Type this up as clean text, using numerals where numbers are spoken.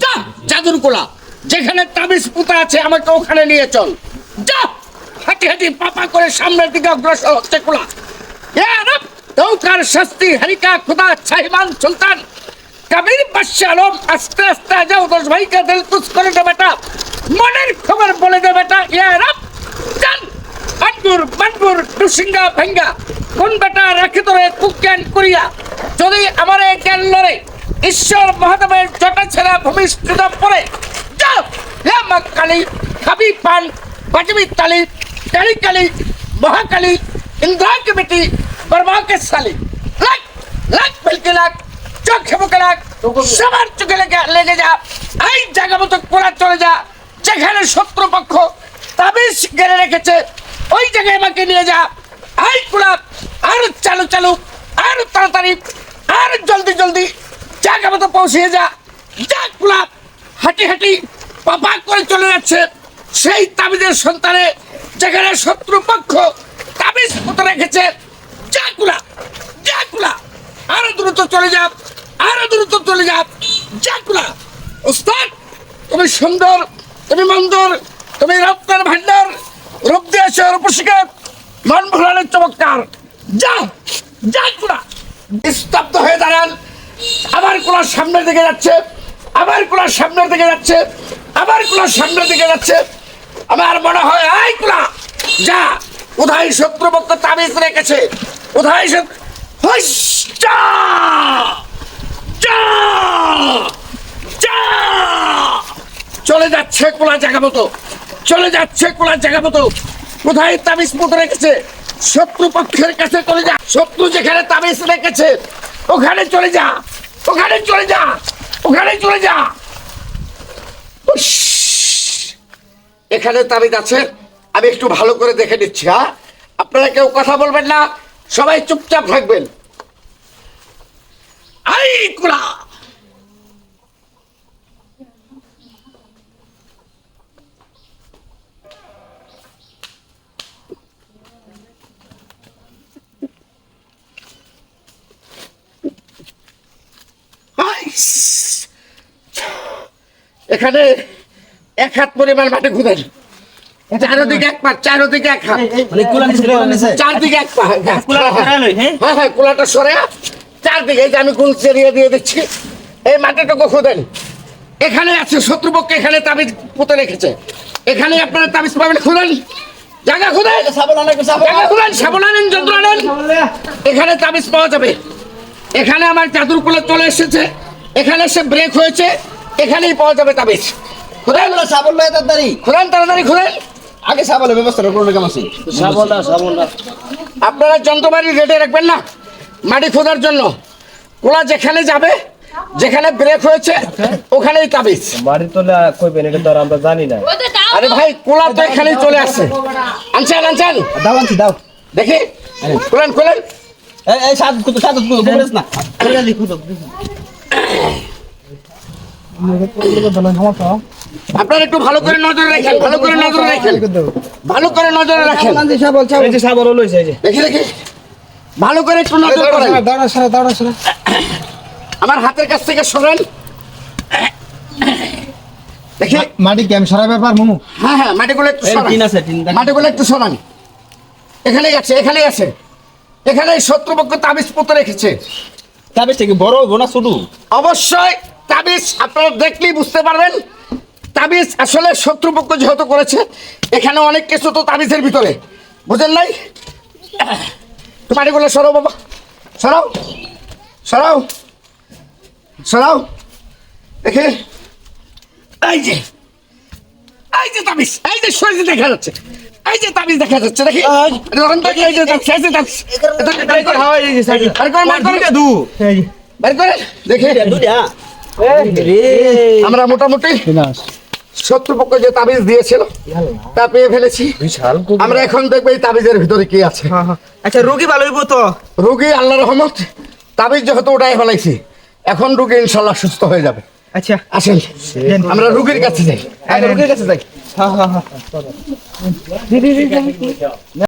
যা জাদুর কোলা, যেখানে তাবিজ পুঁতা আছে আমাকে ওখানে নিয়ে চল। যা হাঁটি হাঁটি পাপা করে সামনের দিকে অগ্রসর হচ্ছে কোলা। শাস্তি হরিকা খুদা শাহিমান সুলতান কবির বাদশাহ আলম আস্তে আস্তে যাও 10 ভাইকে দিল তুস করে দে বেটা, মনের খবর বলে দে বেটা। ইয়া রব জান বানপুর বানপুর টুসিঙ্গা ভেঙ্গা কোন বেটা রাখি তোরে কুজ্ঞান করিয়া, যদি আমার এই জ্ঞান লড়ে ঈশ্বর মহাদেবের জটা ছেড়া ভূমিষ্ঠুতা পড়ে। যাও হে মা কালী, খাবি পান বাজবি তালি, কালী কালী মহাকালী इंद्रा की बेटी बर्मा के साली, लाख लाख बिल्कुल लाख चौक मुखे लाख सবার চোখে লেগে যা। এই জায়গা মতো কোলা চলে যা, যেখানে শত্রুপক্ষ তাবিজ গেড়ে রেখেছে ওই জায়গায় আমাকে নিয়ে যা। এই কোলা আর চালু চালু আর তাড়াতাড়ি আর জলদি জলদি জায়গা মতো পৌঁছে যা। যা কোলা হাঁটি হাঁটি পাপা করে চলে যাচ্ছে সেই তাবিজের সন্তানে, যেখানে শত্রুপক্ষ তাবিজ পুঁতে রেখেছে। জাকুলা জাকুলা আরো দ্রুত চলে যা, আরো দ্রুত চলে যা। জাকুলা উস্তাদ, তুমি সুন্দর, তুমি মন্দর, তুমি রত্নের ভান্ডার, রূপ দিয়েছো রূপসিকার, মন ভোলানোর চমৎকার। যা জাকুলা স্তব্ধ হয়ে দাঁড়ান। আবার কোলার সামনের দিকে যাচ্ছে, আবার কোলার সামনের দিকে যাচ্ছে, আবার কোলার সামনের দিকে যাচ্ছে। আমার মনে হয় এই কোলা যা, কোথায় শত্রুপক্ষ তাবিজ রেখেছে, কোথায় চলে যাচ্ছে কোলা জায়গা মতো, চলে যাচ্ছে কোলা জায়গা মতো। কোথায় তাবিজ পুঁতে রেখেছে শত্রুপক্ষের কাছে চলে যা। শত্রু যেখানে তাবিজ রেখেছে ওখানে চলে যা, ওখানে চলে যা, ওখানে চলে যা। এখানে তাবিজ আছে, আমি একটু ভালো করে দেখে নিচ্ছি। হ্যাঁ, আপনারা কেউ কথা বলবেন না, সবাই চুপচাপ থাকবেন। আই কুলা এখানে 1 হাত পরিমাণ মাটি খুঁজেন, চারদিকে এক পা, চারদিকে এক হাত, চারদিকে এক পা। হ্যাঁ হ্যাঁ, কোলাটা সরে চারদিকে, এই যে আমি গুল চেরিয়ে দিয়ে দিচ্ছি। এই মাটিটুকু খুঁজেন, এখানে আছে শত্রুপক্ষ, এখানে তাবিজ পুঁতে রেখেছে, এখানে আপনারা তাবিজ পাবেন। খুলেন জায়গা, খুঁজেন জায়গা, খুলেন সাবল আনেন, যন্ত্র আনেন, এখানে তাবিজ পাওয়া যাবে। এখানে আমার জাদুর কোলা চলে এসেছে, এখানে সে ব্রেক হয়েছে, এখানেই পাওয়া যাবে তাবিজ। খুলেন সাবল লয়ে তাড়াতাড়ি খুলেন, তাড়াতাড়ি খুলেন। আগে সাবলের ব্যবস্থা করুন, কেমন আছে সাবল না। আপনারা যন্ত্রবাড়ি রেডি রাখবেন না মাটি খোঁজার জন্য। কোলা যেখানে যাবে, যেখানে ব্রেক হয়েছে ওখানেই তাবিজ। বাড়ি তোলা কইবেন, এটা তো আমরা জানি না। আরে ভাই, কোলা তো এখানেই চলে আসছে। আনছেন আনছেন, দাও আনছি, দাও দেখি। খুলেন খুলেন। এই সাত গোবরেস না, এটা দেখো তো। আপনারা একটু ভালো করে নজরে রাখেন, ভালো করে নজরে রাখেন, ভালো করে নজরে রাখেন। এই যে সাবল লইছে, এই যে দেখি দেখি, ভালো করে একটু নজর করেন। দাঁড়া সরা। আমার হাতের কাছ থেকে সরেন। দেখি মাটি কেম সরা ব্যাপার মুমু। হ্যাঁ হ্যাঁ, মাটিগুলো একটু সরান, মাটিগুলো একটু সরান। এখানেই আছে, এখানেই আছে, এখানে শত্রুপক্ষ তাবিজ পুঁতে রেখেছে। তাবিজটা কি বড় হইব না ছোট? অবশ্যই তাবিজ আপনারা দেখলেই বুঝতে পারবেন। তাবিজ আসলে শত্রুপক্ষ যেহেতু করেছে, এখানে অনেক কিছু তো তাবিজের ভিতরে, বুঝেন নাই? তো মাটিগুলো সরাও বাবা, সরাও সরাও সরাও। দেখে এই যে, এই যে তাবিজ, এই যে শরীরে দেখা যাচ্ছে, এই যে তাবিজ দেখা যাচ্ছে। দেখি এই যে তাবিজ, এই যে তাবিজ, বের করে দেখি। আমরা মোটামুটি শত্রুপক্ষ যে তাবিজ দিয়েছিল তা পেয়ে ফেলেছি। আমরা এখন দেখবো এই তাবিজের ভিতরে কি আছে। আচ্ছা, রোগী ভালো হইব তো? রোগী আল্লাহর রহমত, তাবিজ যেহেতু ওটাই ফেলাইছি, এখন রোগী ইনশাল্লাহ সুস্থ হয়ে যাবে। আচ্ছা আসেন আমরা রোগীর কাছে যাই, রোগীর কাছে যাই।